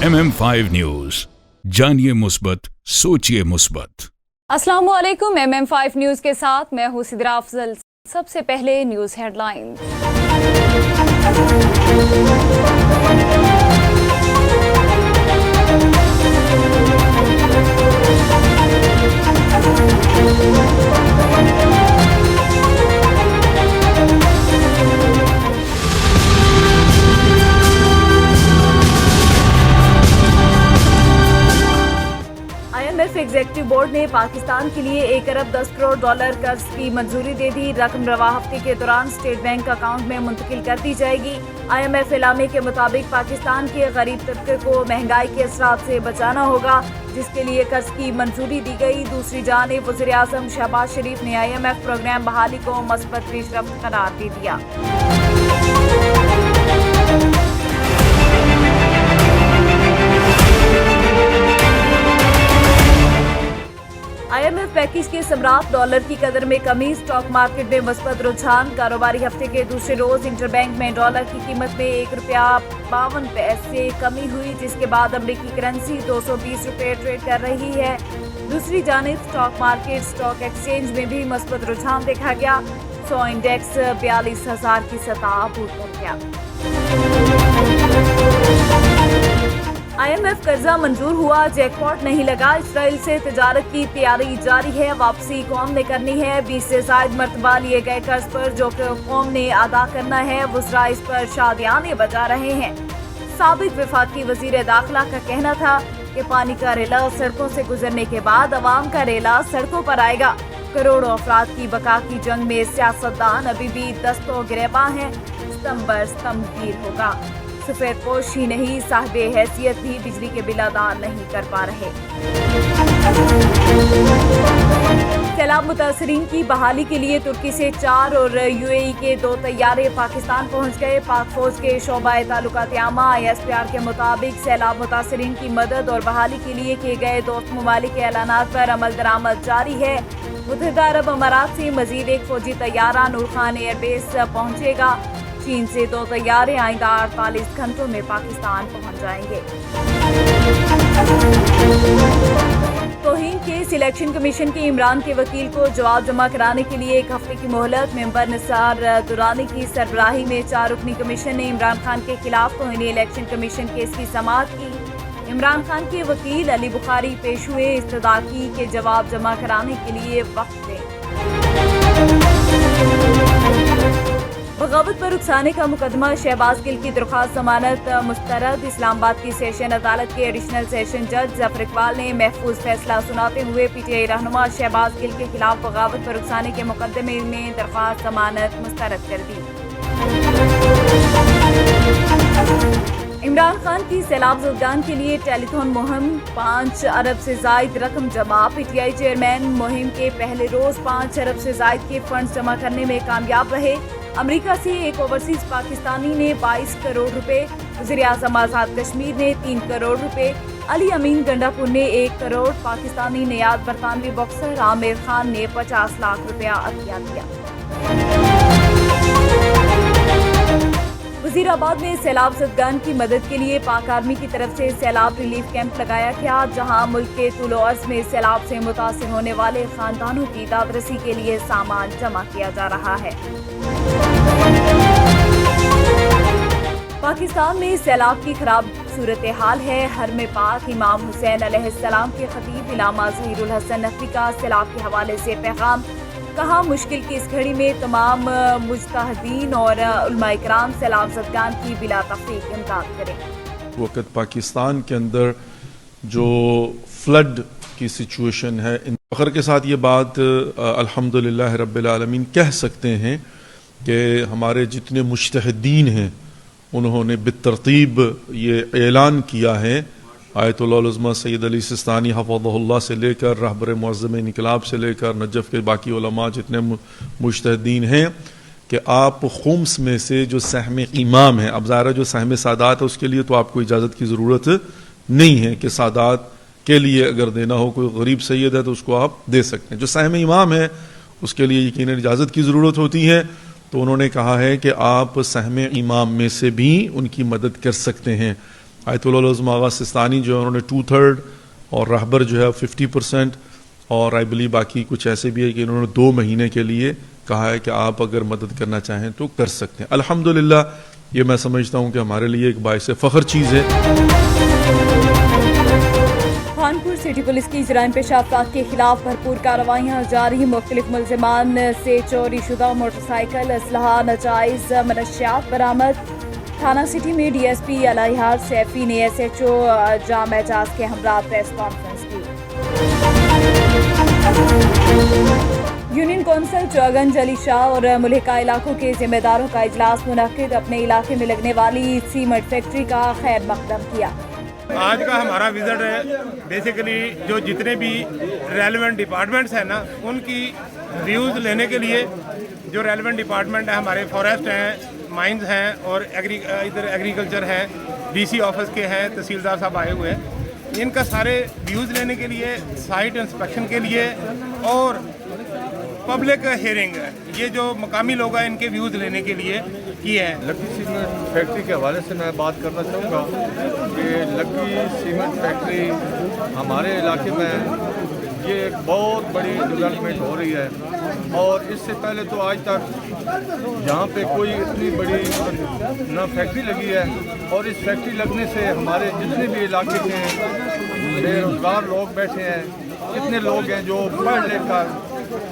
MM5 news, जानिए मुस्बत, सोचिए मुस्बत। अस्सलाम वालेकुम। MM5 न्यूज के साथ मैं हूं सिद्रा अफजल। सबसे पहले news headlines. IMF executive board ने पाकिस्तान के लिए 1 अरब 10 करोड़ डॉलर कर्ज की मंजूरी दे दी। रकम रवा हफ्ते के दौरान स्टेट बैंक अकाउंट में मुंतकिल कर दी जाएगी। IMF एलामे के मुताबिक पाकिस्तान के गरीब तबके को महंगाई के असरात से बचाना होगा, जिसके लिए कर्ज की मंजूरी दी गई। दूसरी जानिब वज़ीर आज़म शहबाज शरीफ ने IMF प्रोग्राम बहाली को मस्बत पेशरफ्त करार दे दिया। IMF पैकेज के सम्राट डॉलर की कदर में कमी, स्टॉक मार्केट में मस्बत रुझान। कारोबारी हफ्ते के दूसरे रोज इंटरबैंक में डॉलर की कीमत में ₹1.52 कमी हुई, जिसके बाद अमेरिकी करेंसी 220 रुपये ट्रेड कर रही है। दूसरी जानिब स्टॉक मार्केट, स्टॉक एक्सचेंज में भी मस्बत रुझान देखा गया। 100 इंडेक्स 42,000 की सतह अबूर कर गया। IMF कर्जा मंजूर हुआ, जैकपॉट नहीं लगा। इसराइल से तिजारत की तैयारी जारी है, वापसी कौम ने करनी है। 20 से ज़ायद मरतबा लिए गए कर्ज पर जो कौम ने अदा करना है, वज़रा इस पर शादियाने बजा रहे हैं। साबिक वफाकी वज़ीर दाखिला का कहना था कि पानी का रेला सड़कों से गुजरने के बाद अवाम का रेला सड़कों पर आएगा। करोड़ों अफराद की बका की जंग में सियासतदान अभी भी दस्तो गिरेबां हैं। स्तंभ बर स्तंभ गिर होगा। सफेद पोश ही नहीं, साहिब हैसियत भी बिजली के बिल अदा नहीं कर पा रहे। सैलाब मुतासरीन की बहाली के लिए तुर्की से 4 और UAE के 2 तैयारे पाकिस्तान पहुंच गए। पाक फौज के शोबाए ताल्लुकात आमा ISPR के मुताबिक सैलाब मुतासरीन की मदद और बहाली के लिए किए गए दोस्त ममालिक के ऐलानात पर अमल दरामद जारी है। मुत्तहिदा अरब अमारात से मजीद एक फौजी तैयारा नूर खान एयरबेस पहुंचेगा। चीन से 2 तैयारे आइंदा 48 घंटों में पाकिस्तान पहुंच जाएंगे। तौहीन के सिलेक्शन कमीशन के इमरान के वकील को जवाब जमा कराने के लिए 1 हफ्ते की मोहलत। मेंबर निसार दुरानी की सरबराही में 4 रुकनी कमीशन ने इमरान खान के खिलाफ तौहीन इलेक्शन कमीशन केस की समाअत की। इमरान खान के वकील अली बुखारी पेश हुए। इस्तदा की के जवाब जमा कराने के लिए वक्त दें। बगावत पर उकसाने का मुकदमा, शहबाज गिल की दरख्वास्त जमानत मुस्तरद। इस्लामाबाद की सेशन अदालत के एडिशनल सेशन जज जफर इकबाल ने महफूज फैसला सुनाते हुए PTI रहनुमा शहबाज गिल के खिलाफ बगावत पर उकसाने के मुकदमे में दरख्वास्त जमानत मुस्तरद कर दी। इमरान खान की सैलाब ज़दगान के लिए टेलीथॉन मुहिम, 5 अरब से ज़ायद रकम जमा। PTI चेयरमैन मुहिम के पहले रोज 5 अरब से ज़ायद के फंड्स जमा करने में कामयाब रहे। अमेरिका से एक ओवरसीज पाकिस्तानी ने 22 करोड़ रुपए, वज़ीर आज़म आज़ाद कश्मीर ने 3 करोड़ रुपए, अली अमीन गंडापुर ने 1 करोड़, पाकिस्तानी नियाद बरतानवी बॉक्सर आमिर खान ने 50 लाख रुपया अतिया दिया। वज़ीराबाद में सैलाब ज़दगान की मदद के लिए पाक आर्मी की तरफ से सैलाब रिलीफ कैंप लगाया गया, जहां मुल्क के तुलो अर्ज़ में सैलाब से मुतासिर होने वाले खानदानों की दादरसी के लिए सामान जमा किया जा रहा है। पाकिस्तान में सैलाब की खराब सूरत हाल है। हरम पाक इमाम हुसैन अलैहिस्सलाम के खतीब इलामा ज़हीरुल हसन नकवी का सैलाब के हवाले से पैगाम। कहा, मुश्किल की इस घड़ी में तमाम मुज्तहिदीन और उलमाए किराम सैलाब ज़दगान की बिला तफ़रीक इमदाद करें। वक्त पाकिस्तान के अंदर जो फ्लड की सिचुएशन है, इन फ़ख्र के साथ ये बात अल्हम्दुलिल्लाह रब्बिल आलमीन कह सकते हैं कि हमारे जितने मुज्तहिदीन हैं उन्होंने बेतरतीब ये ऐलान किया है। आयतुल्लाह उज़्मा सैयद अली सिस्तानी हफ़ज़हुल्लाह से लेकर रहबर मुअज़्ज़म इनक़िलाब से लेकर नजफ़ के बाकी उलमा जितने मुज्तहिदीन हैं कि आप खुम्स में से जो सहम इमाम है, अब ज़ाहिर जो सहम सादात है उसके लिए तो आपको इजाज़त की ज़रूरत नहीं है कि सादात के लिए अगर देना हो, कोई गरीब सैयद है तो उसको आप दे सकते हैं। जो सहम इमाम है उसके लिए यकीनन इजाज़त की ज़रूरत होती है। तो उन्होंने कहा है कि आप सहम इमाम में से भी उनकी मदद कर सकते हैं। آیت اللہ العظم آغا سستانی جو ہے انہوں نے 2/3 اور رہبر جو ہے 50%، اور آئی بلیو باقی کچھ ایسے بھی ہے کہ انہوں نے 2 مہینے کے لیے کہا ہے کہ آپ اگر مدد کرنا چاہیں تو کر سکتے ہیں. الحمدللہ یہ میں سمجھتا ہوں کہ ہمارے لیے ایک باعث فخر چیز ہے. خانپور سٹی پولیس کی جرائم پیشہ افراد کے خلاف بھرپور کارروائیاں جاری. مختلف ملزمان سے چوری شدہ موٹر سائیکل، اسلحہ، ناجائز منشیات برآمد. تھانہ سٹی میں ڈی ایس پی الہیار سیفی نے ایس ایچ او جام اعجاز کے ہمراہ پریس کانفرنس کی. یونین کونسل چوگنج علی شاہ اور ملحقہ علاقوں کے ذمہ داروں کا اجلاس منعقد. اپنے علاقے میں لگنے والی سیمنٹ فیکٹری کا خیر مقدم کیا. آج کا ہمارا وزٹ ہے بیسیکلی جو جتنے بھی ریلیونٹ ڈپارٹمنٹس ہیں نا ان کی ویوز لینے کے لیے. جو ریلیونٹ ڈپارٹمنٹ ہیں ہمارے فارسٹ ہیں، مائنز ہیں اور ادھر ایگریکلچر ہیں، ڈی سی آفس کے ہیں، تحصیلدار صاحب آئے ہوئے ہیں. ان کا سارے ویوز لینے کے لیے، سائٹ انسپیکشن کے لیے اور پبلک ہیئرنگ ہے. یہ جو مقامی لوگ ہیں ان کے ویوز لینے کے لیے کی ہے. لکی سیمنٹ فیکٹری کے حوالے سے میں بات کرنا چاہوں گا کہ لکی سیمنٹ فیکٹری ہمارے علاقے میں یہ ایک بہت بڑی ڈیولپمنٹ ہو رہی ہے، اور اس سے پہلے تو آج تک یہاں پہ کوئی اتنی بڑی نہ فیکٹری لگی ہے. اور اس فیکٹری لگنے سے ہمارے جتنے بھی علاقے کے بے روزگار لوگ بیٹھے ہیں، کتنے لوگ ہیں جو پڑھ لکھ کر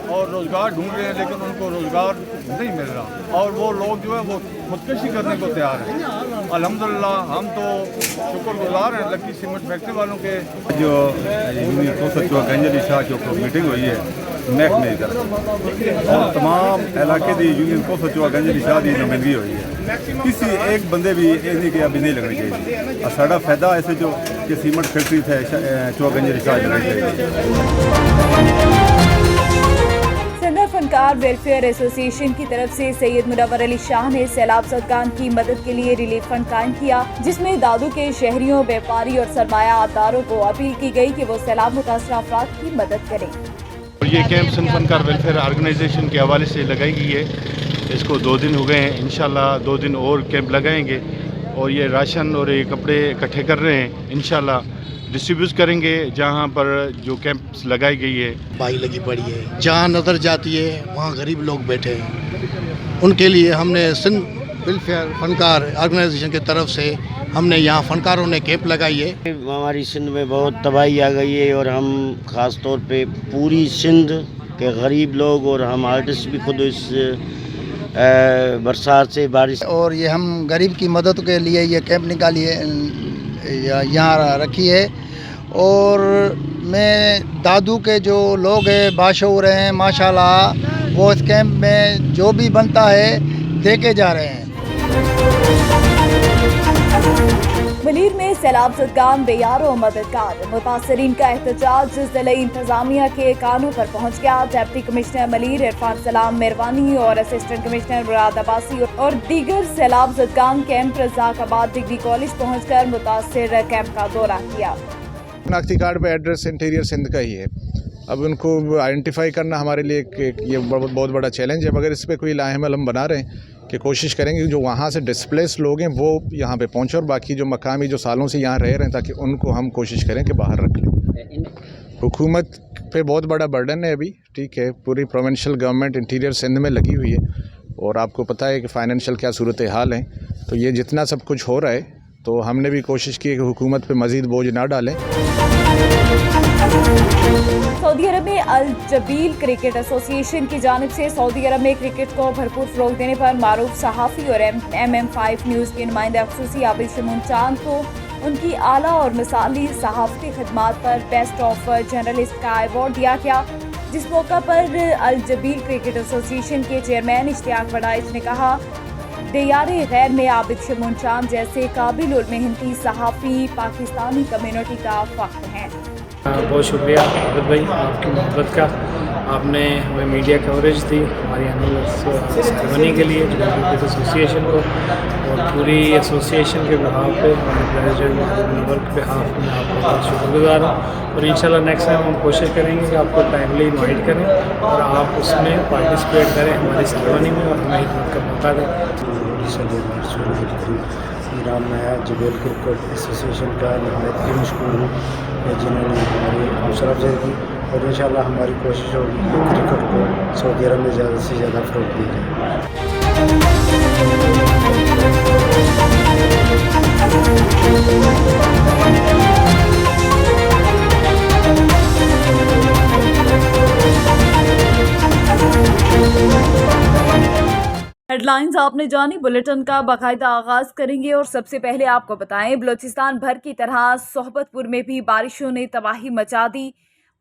اور روزگار ڈھونڈ رہے ہیں لیکن ان کو روزگار نہیں مل رہا، اور وہ لوگ جو ہے وہ خودکشی کرنے کو تیار ہیں. الحمدللہ ہم تو شکر گزار ہیں لکی سیمنٹ فیکٹری والوں کے. جو یونین کونسل چوگنج علی شاہ جو میٹنگ ہوئی ہے محکمے ادھر اور تمام علاقے دی یونین کونسل چوگنج علی شاہ کی نمائندگی ہوئی ہے. کسی ایک بندے بھی یہ نہیں کہ ابھی نہیں لگنی چاہیے. اور سارا فائدہ ایسے جو کہ سیمنٹ فیکٹری تھے چوگنج علی شاہ لگنی چاہیے. سندھ فنکار ویلفیئر ایسوسی ایشن کی طرف سے سید منور علی شاہ نے سیلاب زدگان کی مدد کے لیے ریلیف فنڈ قائم کیا، جس میں دادو کے شہریوں، بیپاری اور سرمایہ داروں کو اپیل کی گئی کہ وہ سیلاب متاثرہ افراد کی مدد کریں. یہ کیمپ سندھ فنکار ویلفیئر آرگنائزیشن کے حوالے سے لگائی گئی ہے. اس کو 2 دن ہو گئے ہیں. انشاءاللہ 2 دن اور کیمپ لگائیں گے اور یہ راشن اور یہ کپڑے اکٹھے کر رہے ہیں. انشاءاللہ ڈسٹریبیوٹ کریں گے جہاں پر جو کیمپس لگائی گئی ہے. بائی لگی پڑی ہے، جہاں نظر جاتی ہے وہاں غریب لوگ بیٹھے ہیں. ان کے لیے ہم نے سندھ ویلفیئر فنکار آرگنائزیشن کی طرف سے ہم نے یہاں فنکاروں نے کیمپ لگائی ہے. ہماری سندھ میں بہت تباہی آ گئی ہے اور ہم خاص طور پہ پوری سندھ کے غریب لوگ اور ہم آرٹسٹ بھی خود اس برسات سے بارش اور یہ ہم غریب کی مدد کے لیے یہ کیمپ نکالی ہے، یہاں رکھی ہے. اور میں دادو کے جو لوگ ہیں باشعور ہیں ماشاءاللہ، وہ اس کیمپ میں جو بھی بنتا ہے دے کے جا رہے ہیں. ملیر میں سیلاب زدگان بیار و مددگار. متاثرین کا احتجاج ضلعی انتظامیہ کے کانوں پر پہنچ گیا. ڈپٹی کمشنر ملیر عرفان سلام میروانی اور اسسٹنٹ کمشنر مراد عباسی اور دیگر سیلاب زدگان کیمپ رزاق آباد ڈگری کالج پہنچ کر متاثر کیمپ کا دورہ کیا. شناختی کارڈ پہ ایڈریس انٹیریئر سندھ کا ہی ہے. اب ان کو آئیڈینٹیفائی کرنا ہمارے لیے یہ بہت بڑا چیلنج ہے، مگر اس پہ کوئی لاہم ہم بنا رہے ہیں کہ کوشش کریں گے جو وہاں سے ڈسپلیس لوگ ہیں وہ یہاں پہ پہنچے، اور باقی جو مقامی جو سالوں سے یہاں رہ رہے ہیں تاکہ ان کو ہم کوشش کریں کہ باہر رکھ لیں. حکومت پہ بہت بڑا برڈن ہے ابھی، ٹھیک ہے. پوری پروونشل گورنمنٹ انٹیریئر سندھ میں لگی ہوئی ہے اور آپ کو پتہ ہے کہ فائنینشیل کیا صورتحال ہے. تو یہ جتنا سب کچھ ہو رہا ہے تو ہم نے بھی کوشش کی کہ حکومت پہ مزید بوجھ نہ ڈالیں. سعودی عرب میں الجبیل کرکٹ ایسوسی ایشن کی جانب سے سعودی عرب میں کرکٹ کو بھرپور فروغ دینے پر معروف صحافی اور MM5 نیوز کے نمائندہ خصوصی عابد شمون چاند کو ان کی اعلیٰ اور مثالی صحافتی خدمات پر بیسٹ آف جرنلسٹ کا ایوارڈ دیا گیا، جس موقع پر الجبیل کرکٹ ایسوسی ایشن کے چیئرمین اشتیاق وڈائچ نے کہا دیار غیر میں عابد شمون چاند جیسے قابل المحنتی صحافی پاکستانی کمیونٹی کا فخر ہیں. بہت شکریہ عابد بھائی آپ کی محبت کا. آپ نے ہمیں میڈیا کوریج دی ہماری اینول سیرمنی کے لیے کرکٹ ایسوسی ایشن کو، اور پوری ایسوسی ایشن کے بہاف پہ ہمارے پریزیڈنٹ منور کے بہاف میں آپ کا بہت شکر گزار ہوں. اور انشاءاللہ نیکسٹ ٹائم ہم کوشش کریں گے کہ آپ کو ٹائملی انوائٹ کریں اور آپ اس میں پارٹیسپیٹ کریں ہماری سیرمنی میں اور ہمیں خدمت کا موقع دیں. ईरान में है जुबेल क्रिकेट एसोसिएशन का नहायत ही मशहूर हूँ जिन्होंने हमारी हौसला अफजाई की और इंशाल्लाह हमारी कोशिश होगी कि क्रिकेट को सऊदी अरब में ज़्यादा से ज़्यादा फ़रोग़ दिया हेडलाइंस आपने जानी। बुलेटिन का बाकायदा आगाज करेंगे और सबसे पहले आपको बताएं, बलूचिस्तान भर की तरह सोहबतपुर में भी बारिशों ने तबाही मचा दी।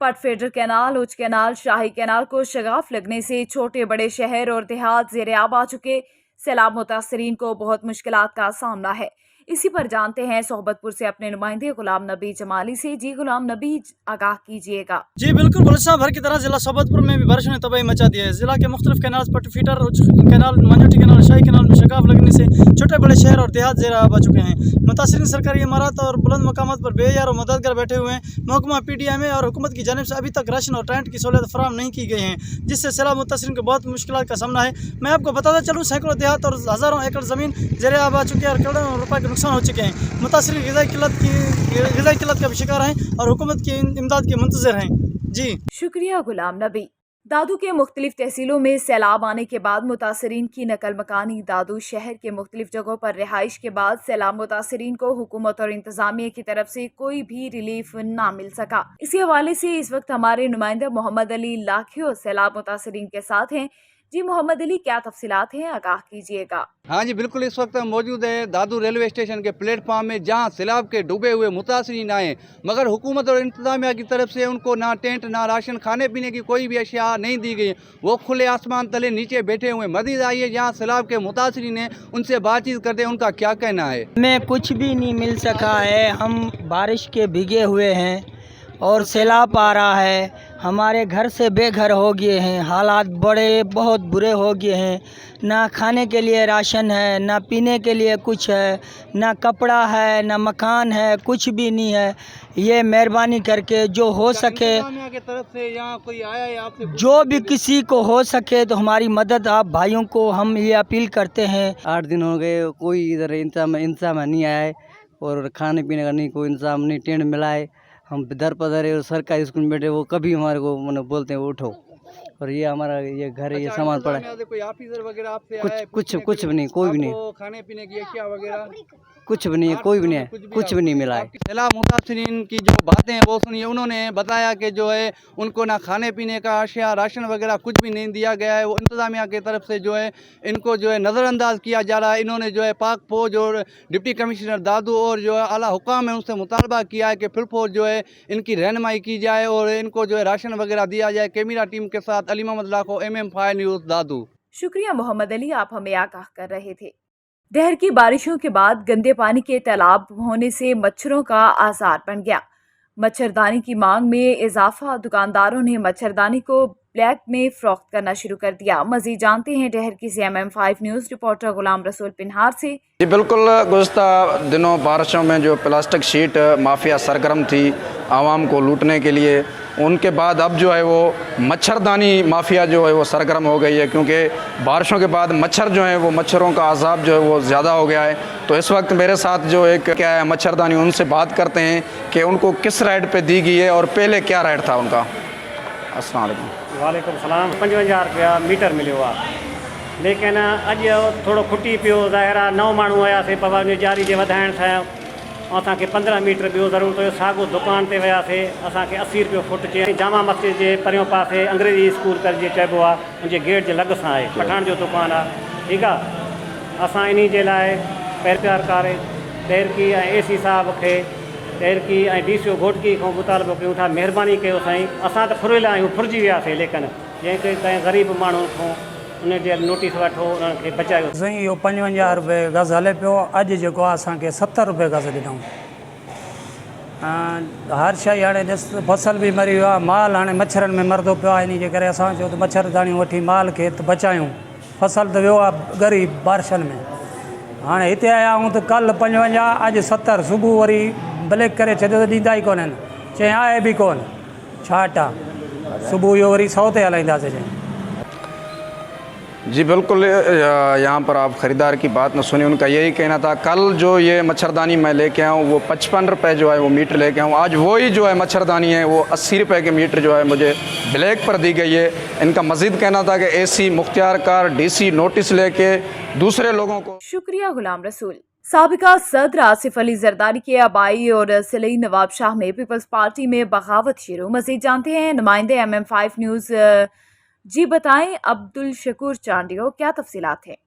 पट फीडर कैनाल, उच्च कैनाल, शाही कैनाल को शगाफ लगने से छोटे बड़े शहर और देहात ज़ेरे आब आ चुके। सैलाब मुतासरीन को बहुत मुश्किलात का सामना है। इसी पर जानते हैं सोहबतपुर से अपने नुमाइंदे गुलाम नबी जमाली से। जी गुलाम नबी, आगाह कीजिएगा। जी बिल्कुल, बलूचिस्तान भर की तरह जिला सोहबतपुर में भी बारिशों ने तबाही मचा दी है। जिला के मुख्तलिफ कैनाल, पट फीडर, कैनाल, मंजोटी कैनाल, शाही कैनाल में शगाफ लगने से छोटे बड़े शहर और देहात ज़ेरे आब आ चुके हैं। मुतासरीन सरकारी इमारत और बुलंद मकामात पर बेयार और मददगार बैठे हुए हैं। महकमा PDM और हुकूमत की जानिब से अभी तक राशन और टेंट की सहूलियत फराहम नहीं की गई है, जिससे सैलाब मुतासरीन को बहुत मुश्किल का सामना है। मैं आपको बताता चलूँ, सैकड़ों देहात और हज़ारों एकड़ ज़मीन ज़ेरे आब आ चुकी है और करोड़ों रुपए के नुकसान हो चुके हैं। मुतासरीन ग़िज़ाई किल्लत का भी शिकार हैं और हुकूमत की इमदाद के मुंतज़िर हैं। जी शुक्रिया गुलाम नबी। दादू के मुख्तलिफ तहसीलों में सैलाब आने के बाद मुतासरीन की नकल मकानी। दादू शहर के मुख्तलिफ जगहों पर रिहाइश के बाद सैलाब मुतासरीन को हुकूमत और इंतजामिया की तरफ से कोई भी रिलीफ ना मिल सका। इसी हवाले से इस वक्त हमारे नुमाइंदा मोहम्मद अली लाखियो सैलाब मुतासरीन के साथ हैं। जी मोहम्मद अली, क्या तफसीलात हैं, आगाह कीजिएगा। हाँ जी बिल्कुल, इस वक्त हम मौजूद है दादू रेलवे स्टेशन के प्लेटफार्म में, जहाँ सैलाब के डूबे हुए मुतासरीन आए, मगर हुकूमत और इंतजामिया की तरफ से उनको ना टेंट, ना राशन, खाने पीने की कोई भी अशिया नहीं दी गई। वो खुले आसमान तले नीचे बैठे हुए। मजीद आइए जहाँ सैलाब के मुतासरीन हैं, उनसे बातचीत करते हैं, उनका क्या कहना है। हमें कुछ भी नहीं मिल सका है, हम बारिश के भीगे हुए हैं और सैलाब आ रहा है। हमारे घर से बेघर हो गए हैं, हालात बहुत बुरे हो गए हैं। ना खाने के लिए राशन है, ना पीने के लिए कुछ है, ना कपड़ा है, ना मकान है, कुछ भी नहीं है। ये मेहरबानी करके जो हो सके, की तरफ से यहाँ कोई आया है आपसे, जो भी किसी को हो सके तो हमारी मदद आप भाइयों को हम ये अपील करते हैं। 8 दिन हो गए, कोई इधर इंतजाम नहीं आया है और खाने पीने का नहीं कोई इंतजाम नहीं, टेंट मिला है। हम दर पदर है और सरकारी स्कूल में बैठे, वो कभी हमारे को मतलब बोलते हैं उठो, और ये हमारा ये घर है, ये सामान पड़ा है। कोई ऑफिसर वगैरह आपसे कुछ भी नहीं, कोई भी नहीं, खाने पीने की अशिया वगैरह कुछ भी नहीं है, कोई भी नहीं है, कुछ भी नहीं मिला है। सैलाब मुतासरीन की जो बातें हैं वो सुनिए। उन्होंने बताया कि जो है उनको ना खाने पीने का अशिया, राशन वगैरह कुछ भी नहीं दिया गया है। वो इंतजामिया की तरफ से जो है इनको जो है नज़रअंदाज किया जा रहा है। इन्होंने जो है पाक फौज और डिप्टी कमिश्नर दादू और जो है आला हुकाम है उनसे मुतालबा किया है कि फिर फौज जो है इनकी रहनुमाई की जाए और इनको जो है राशन वगैरह दिया जाए। कैमरा टीम के साथ अली मोहम्मद लाखो, MM5 न्यूज़, दादू। शुक्रिया मोहम्मद अली, आप हमें आगाह कर रहे थे। डहर की बारिशों के बाद गंदे पानी के तालाब होने से मच्छरों का आसार बन गया। मच्छरदानी की मांग में इजाफा, दुकानदारों ने मच्छरदानी को ब्लैक में फरोख्त करना शुरू कर दिया। मजीद जानते हैं डहर की MM5 news reporter Ghulam Rasool पिन्हार से। जी बिल्कुल, गुज़श्ता दिनों बारिशों में जो प्लास्टिक शीट माफिया सरगर्म थी आवाम को लूटने के लिए, उनके बाद अब जो है वो मच्छरदानी माफिया जो है वो सरगर्म हो गई है, क्योंकि बारिशों के बाद मच्छर जो है वो मच्छरों का अज़ाब जो है वो ज़्यादा हो गया है। तो इस वक्त मेरे साथ जो एक क्या है मच्छरदानी, उनसे बात करते हैं कि उनको किस रेट पे दी गई है और पहले क्या रेट था उनका। अस्सलाम वालेकुम। वालेकुम सलाम। 55 रुपया मीटर मिले हुआ, लेकिन अॼु थोरो खुटी पियो। ज़ाहिर आहे 9 माण्हू आयासीं पवानी जारी जे वधाइण सां असांखे 15 मीटर ॿियो ज़रूरत हुयो। साॻियो दुकान ते वियासीं, असांखे 80 रुपयो फुट चई। जामा मस्जिद जे परियों पासे अंग्रेजी स्कूल कर जीअं चइबो आहे, उनजे गेट जे लॻ सां आहे, पठाण जो दुकानु आहे। ठीकु आहे, असां इन जे लाइ प्यार करे तहरीकी ऐं AC साहब खे, तहरीकी ऐं DCO घोटकी खां मुतालबो कयूं था, महिरबानी कयो साईं। असां त फुरियल आहियूं, फुरिजी वियासीं, लेकिन जंहिंखे कंहिं ग़रीब माण्हुनि खां उन जे नोटिस वठो, उन्हनि खे बचायो। साईं इहो 55 रुपए गज़ हले पियो। अॼु जेको आहे असांखे 70 रुपए गज़ ॾिनऊं। हर शइ हाणे ॾिस, फसल बि मरी वियो आहे, माल हाणे मच्छरनि में मरंदो पियो आहे। इन जे करे असां चयो त मच्छरदानियूं वठी माल खे त बचायूं। फसल त वियो आहे ॻरी बारिशनि में। हाणे हिते आया आहियूं त कल्ह 55, अॼु 70। सुबुह वरी ब्लैक करे छॾियो त ॾींदा ई कोन्हनि, चई आहे बि कोन, छा आहे। सुबुह जो वरी 100 ते हलाईंदासीं। चई जी बिल्कुल, यहाँ पर आप ख़रीदार की बात न सुनी, उनका यही कहना था कल जो ये मच्छरदानी मैं लेके आऊँ वो 55 रुपये जो है वो मीटर लेके आऊँ, आज वही जो है मच्छरदानी है वो 80 रुपये के मीटर जो है मुझे ब्लैक पर दी गई है। इनका मज़ीद कहना था कि AC Mukhtiar car DC notice लेके दूसरे लोगों को। शुक्रिया गुलाम रसूल। साबिका सदर आसिफ अली जरदारी के आबाई और सिलई नवाब शाह में पीपल्स पार्टी में बगावत शुरू। मज़ीद जानते हैं नुमाइंदे MM5 न्यूज़। जी बताएं अब्दुल शकूर चांडियो, क्या तफसीलात हैं?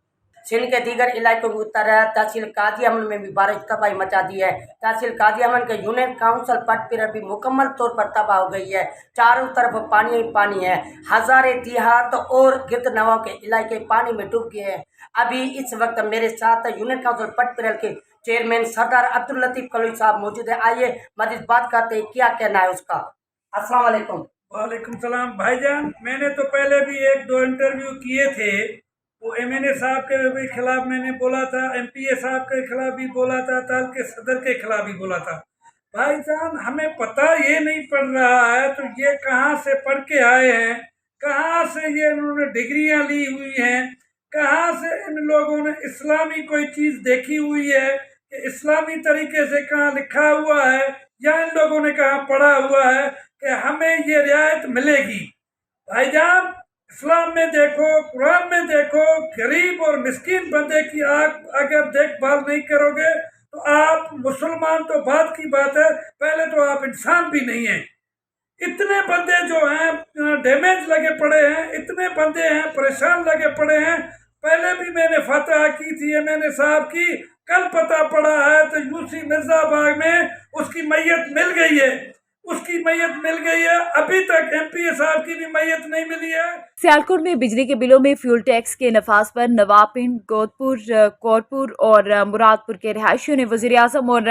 सिंध के दीगर इलाकों की तरह तहसील काजी अमन में भी बारिश तबाही मचा दी है। तहसील काजी अमन के यूनियन काउंसिल पटपीर भी मुकम्मल तौर पर तबाह हो गई है। चारों तरफ पानी ही पानी है। हजारे देहात और गिरद नवाओं के इलाके पानी में डूब गए हैं। अभी इस वक्त मेरे साथ यूनियन काउंसिल पटपीर के चेयरमैन सरदार अब्दुल लतीफ कलोई साहब मौजूद है। आइए मजीद बात करते हैं, क्या कहना है उसका। अस्सलाम वालेकुम। वालेकुम सलाम भाईजान। मैंने तो पहले भी 1-2 इंटरव्यू किए थे, वो MNA साहब के भी खिलाफ मैंने बोला था, MPA साहब के खिलाफ भी बोला था, ताल के सदर के खिलाफ भी बोला था। भाईजान हमें पता ये नहीं पड़ रहा है तो ये कहाँ से पढ़ के आए हैं, कहाँ से ये इन्होंने डिग्रियाँ ली हुई हैं, कहाँ से इन लोगों ने इस्लामी कोई चीज़ देखी हुई है कि इस्लामी तरीके से कहाँ लिखा हुआ है, या इन लोगों ने कहाँ पढ़ा हुआ है कि हमें ये रियायत मिलेगी। भाईजान इस्लाम में देखो, कुरान में देखो, गरीब और मिस्कीन बंदे की आप अगर देखभाल नहीं करोगे तो आप मुसलमान तो बात की बात है, पहले तो आप इंसान भी नहीं हैं। इतने बंदे जो हैं डैमेज लगे पड़े हैं, इतने बंदे हैं परेशान लगे पड़े हैं। पहले भी मैंने फतह की थी MNA साहब की, कल पता पड़ा है तो यूसी मिर्जा बाग में उसकी मैयत मिल गई है, उसकी मैयत मिल गई है। अभी तक MPA साहब की भी मैयत नहीं मिली है। सियालकोट में बिजली के बिलों में फ्यूल टैक्स के नफाज पर नवापिंड, गोदपुर, कोरपुर और मुरादपुर के रिहायशियों ने वज़ीर आज़म और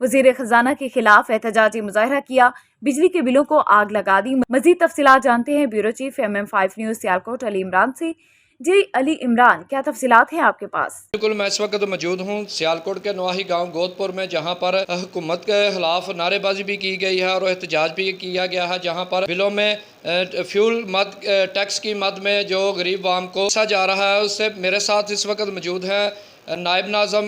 वज़ीर ख़जाना के खिलाफ एहतजाजी मुजाहरा किया। बिजली के बिलों को आग लगा दी। मज़ीद तफसीलात जानते हैं bureau chief MM5 news Sialkot Ali Imran से। जी अली इमरान, क्या तफसीलात हैं आपके पास? बिल्कुल, मैं इस वक्त मौजूद हूँ सियालकोट के नवाही गांव गोदपुर में, जहां पर हुकूमत के खिलाफ नारेबाजी भी की गई है और एहतजाज भी किया गया है, जहां पर बिलों में फ्यूल मद टैक्स की मद में जो गरीब आवाम को सा जा रहा है। उससे मेरे साथ इस वक्त मौजूद हैं नायब नाज़म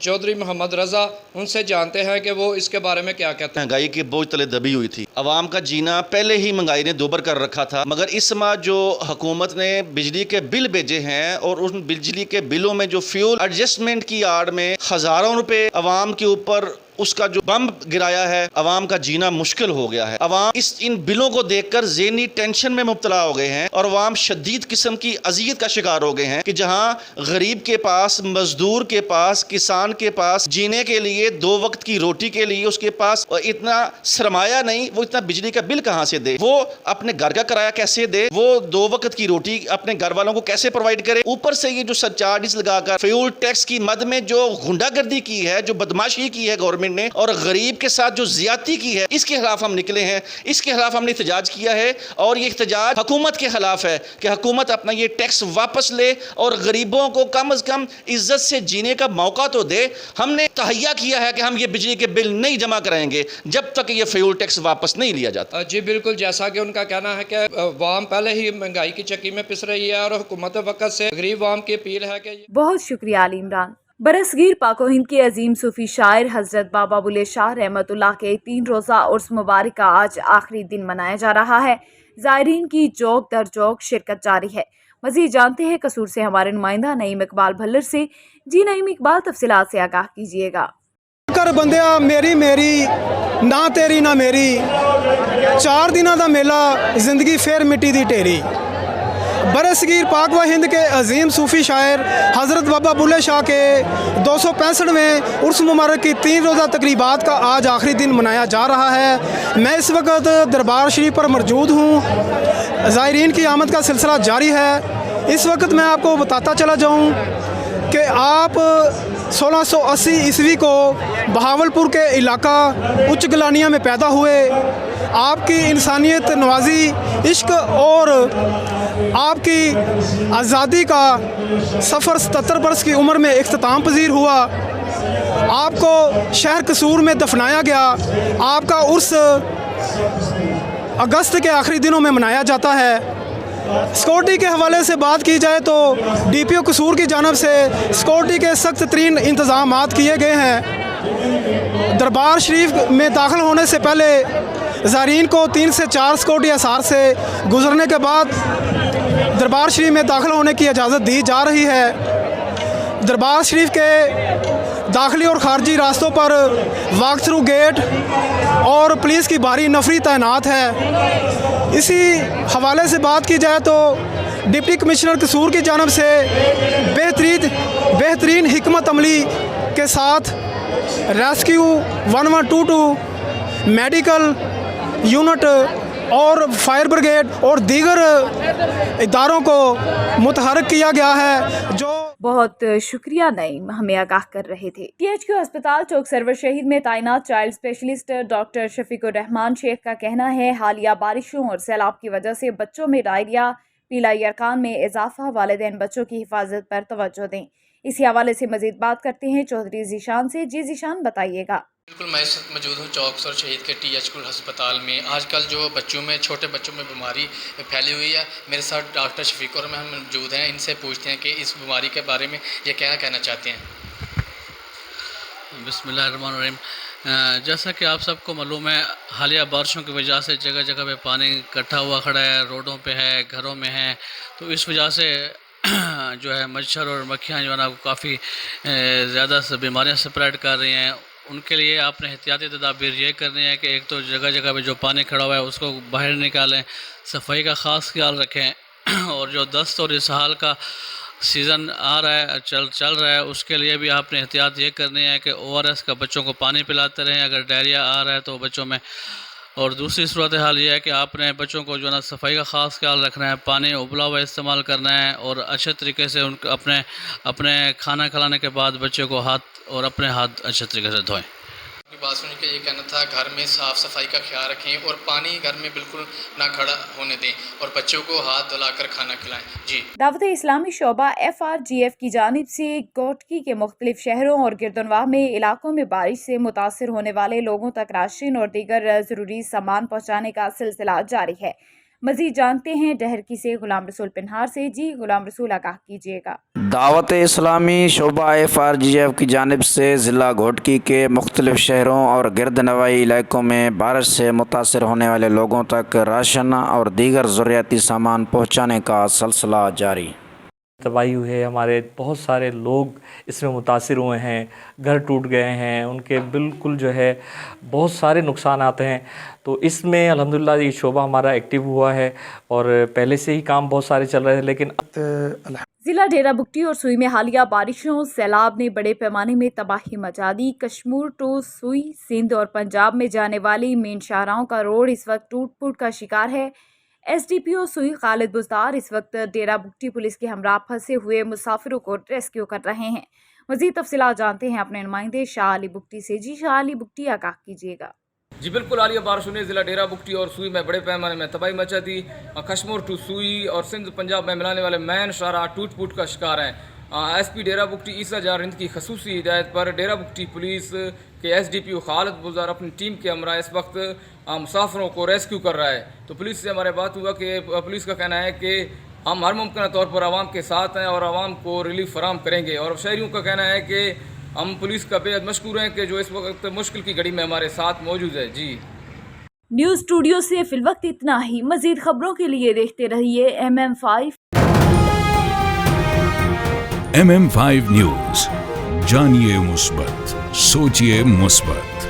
चौधरी मोहम्मद रज़ा। उनसे जानते हैं कि वो इसके बारे में क्या कहते हैं। महंगाई के बोझ तले दबी हुई थी, आवाम का जीना पहले ही महंगाई ने दोबर कर रखा था, मगर इस माह जो हुकूमत ने बिजली के बिल भेजे हैं और उन बिजली के बिलों में जो फ्यूल एडजस्टमेंट की आड़ में हज़ारों रुपए आवाम के ऊपर उसका जो बम गिराया है, अवाम का जीना मुश्किल हो गया है। अवाम इन बिलों को देखकर ज़हनी टेंशन में मुब्तला हो गए हैं और अवाम शदीद किस्म की अज़ियत का शिकार हो गए हैं कि जहां गरीब के पास, मजदूर के पास, किसान के पास जीने के लिए 2 वक्त की रोटी के लिए उसके पास इतना सरमाया नहीं, वो इतना बिजली का बिल कहाँ से दे, वो अपने घर का किराया कैसे दे, वो 2 वक्त की रोटी अपने घर वालों को कैसे प्रोवाइड करे। ऊपर से ये जो सरचार्ज लगाकर फ्यूल टैक्स की मद में जो गुंडागर्दी की है, जो बदमाशी की है गवर्नमेंट ने और गरीब के साथ जो ज्यादती की है, इसके खिलाफ हम निकले हैं, इसके खिलाफ हमने एहतजाज किया है। और ये एहतजाज हुकूमत के खिलाफ है कि हुकूमत अपना ये टैक्स वापस ले और गरीबों को कम से कम इज्जत से जीने का मौका तो दे। हमने तहैया किया है कि हम ये बिजली के बिल नहीं जमा कराएंगे जब तक ये फ्यूल टैक्स वापस नहीं लिया जाता। जी बिल्कुल, जैसा कि उनका कहना है कि अवाम पहले ही महंगाई की चक्की में पिस रही है और हुकूमत वक्त से गरीब अवाम की अपील है कि बहुत शुक्रिया अली इमरान। बरसगीर पाको हिंद के अजीम सूफी शायर हजरत बाबा बुल्ले शाह रहमतुल्लाह के 3 रोज़ा उर्स मुबारक का आज आखिरी दिन मनाया जा रहा है। ज़ायरीन की चौक दर चौक शिरकत जारी है। मज़ीद जानते हैं कसूर से हमारे नुमाइंदा नईम इकबाल भल्लर से। जी नईम इकबाल, तफसीलात से आगाह कीजिएगा। कर बंदिया मेरी मेरी ना तेरी ना मेरी, 4 दिनों का मेला जिंदगी फिर मिट्टी दी ढेरी। बरसगीर पाक व हिंद के अजीम सूफ़ी शायर हज़रत बाबा बुल्ले शाह के 265वें उर्स मुबारक की 3 रोज़ा तकरीबात का आज आखिरी दिन मनाया जा रहा है। मैं इस वक्त दरबार शरीफ पर मौजूद हूँ। ज़ायरीन की आमद का सिलसिला जारी है। इस वक्त मैं आपको बताता चला जाऊँ कि आप 1680 ईस्वी को बहावलपुर के इलाका उच्च गलानिया में पैदा हुए। आपकी इंसानियत नवाजी, इश्क और आपकी आज़ादी का सफ़र 77 बरस की उम्र में इख्तिताम पजीर हुआ। आपको शहर कसूर में दफनाया गया। आपका उर्स अगस्त के आखिरी दिनों में मनाया जाता है। सिक्योरिटी के हवाले से बात की जाए तो DPO कसूर की जानब से सिक्योरिटी के सख्त तरीन इंतज़ाम किए गए हैं। दरबार शरीफ में दाखिल होने से पहले ज़ायरीन को 3 से 4 सिक्योरिटी असार से गुजरने के बाद दरबार शरीफ में दाखिल होने की इजाज़त दी जा रही है। दरबार शरीफ के दाखिली और ख़ारजी रास्तों पर वॉक थ्रू गेट और पुलिस की भारी नफरी तैनात है। इसी हवाले से बात की जाए तो डिप्टी कमिश्नर कसूर की जानब से बेहतरीन हिकमत अमली के साथ रेस्क्यू 1122 मेडिकल यूनिट और फायर ब्रिगेड और दीगर इदारों को मुतहरक किया गया है। जो बहुत शुक्रिया नईम, हमें आगाह कर रहे थे। THQ अस्पताल चौक सरवर शहीद में तैनात child specialist doctor Shafiqur Rahman Sheikh का कहना है हालिया बारिशों और सैलाब की वजह से बच्चों में डायरिया, पीलाई अरकान में इजाफा, वालिदैन बच्चों की हिफाजत पर तवज्जो दें। इसी हवाले से मजीद बात करते हैं चौधरी जीशान से। जी जीशान, बताइएगा। बिल्कुल, मैं इस वक्त मौजूद हूँ चौक सर शहीद के THQ अस्पताल में। आजकल जो बच्चों में, छोटे बच्चों में बीमारी फैली हुई है, मेरे साथ डॉक्टर शफीकुर में हम मौजूद हैं। इनसे पूछते हैं कि इस बीमारी के बारे में ये क्या कहना चाहते हैं। बिस्मिल्लाहिर्रहमानिर्रहीम। जैसा कि आप सबको मालूम है, हालिया बारिशों की वजह से जगह जगह पे पानी इकट्ठा हुआ खड़ा है, रोडों पे है, घरों में है। तो इस वजह से जो है मच्छर और मक्खियाँ जो है ना काफ़ी ज़्यादा बीमारियाँ स्प्रेड कर रही हैं। उनके लिए आपने एहतियाती तदाबीर ये करनी है कि एक तो जगह जगह पे जो पानी खड़ा हुआ है उसको बाहर निकालें, सफाई का ख़ास ख्याल रखें, और जो दस्त और इसहाल का सीज़न आ रहा है, चल रहा है, उसके लिए भी आपने एहतियात ये करनी है कि ORS का बच्चों को पानी पिलाते रहें अगर डायरिया आ रहा है तो बच्चों में। और दूसरी सूरत हाल ये है कि आपने बच्चों को जो है ना सफाई का ख़ास ख्याल रखना है, पानी उबला हुआ इस्तेमाल करना है, और अच्छे तरीके से अपने खाना खिलाने के बाद बच्चे को हाथ और अपने हाथ अच्छे तरीके से धोएं। आपकी बात सुन के ये कहना था घर में साफ़ सफाई का ख्याल रखें और पानी घर में बिल्कुल ना खड़ा होने दें और बच्चों को हाथ धुलाकर खाना खिलाएं। जी। दावत इस्लामी शोबा FRGF की जानिब से गोटकी के मुख्तलिफ शहरों और गिरदनवाह में इलाकों में बारिश से मुतासर होने वाले लोगों तक राशन और दीगर ज़रूरी सामान पहुँचाने का सिलसिला जारी है। मज़ीद जानते हैं डहरकी से गुलाम रसूल पिन्हार से। जी गुलाम रसूल, आगाह कीजिएगा। दावत इस्लामी शोबा FRGF की जानिब से ज़िला घोटकी के मुख्तलिफ शहरों और गिरदनवाही इलाकों में बारिश से मुतासर होने वाले लोगों तक राशन और दीगर ज़रूरियाती सामान पहुँचाने का सिलसिला जारी। तबाही हुई है, हमारे बहुत सारे लोग इसमें मुतासिर हुए हैं, घर टूट गए हैं, उनके बिल्कुल जो है बहुत सारे नुकसान आते हैं। तो इसमें अल्हम्दुलिल्लाह ये शोबा हमारा एक्टिव हुआ है और पहले से ही काम बहुत सारे चल रहे थे, लेकिन जिला डेरा बुगटी और सुई में हालिया बारिशों सैलाब ने बड़े पैमाने में तबाही मचा दी। कश्मीर टू सुई, सिंध और पंजाब में जाने वाली मेन शाहराहों का रोड इस वक्त टूट फूट का शिकार है। SDPO सुई खालिद बुज़दार इस वक्त डेरा बुगटी पुलिस के हमरा फंसे हुए मुसाफिरों को रेस्क्यू कर रहे हैं। मज़ीद तफसीलात जानते हैं अपने नुमाइंदे शाह अली बुगटी से। जी शाह अली बुगटी, आगाह कीजिएगा। जी बिल्कुल, हालिया बारिशों ने ज़िला डेरा बुगटी और सुई में बड़े पैमाने में तबाही मचा दी। कश्मीर टू सुई और सिंध पंजाब में मिलाने वाले मैन शाहराह टूट फूट का शिकार हैं। SP डेरा बुगटी ईसा जहां रिंद की खसूसी हिदायत पर डेरा बुगटी पुलिस के SDPO खालिद बुज़दार अपनी टीम के हमरा इस वक्त मुसाफिरों को रेस्क्यू कर रहा है। तो पुलिस से हमारे बात हुआ कि पुलिस का कहना है कि हम हर मुमकिन तौर पर आवाम के साथ हैं और आवाम को रिलीफ फराहम करेंगे, और शहरियों का कहना है कि हम पुलिस का बेहद मशकूर हैं कि जो इस वक्त मुश्किल की घड़ी में हमारे साथ मौजूद है। जी न्यूज़ स्टूडियो से फिलवक्त इतना ही। मज़ीद खबरों के लिए देखते रहिए MM5 MM5 न्यूज़, जानिए मुस्बत, सोचिए मुस्बत।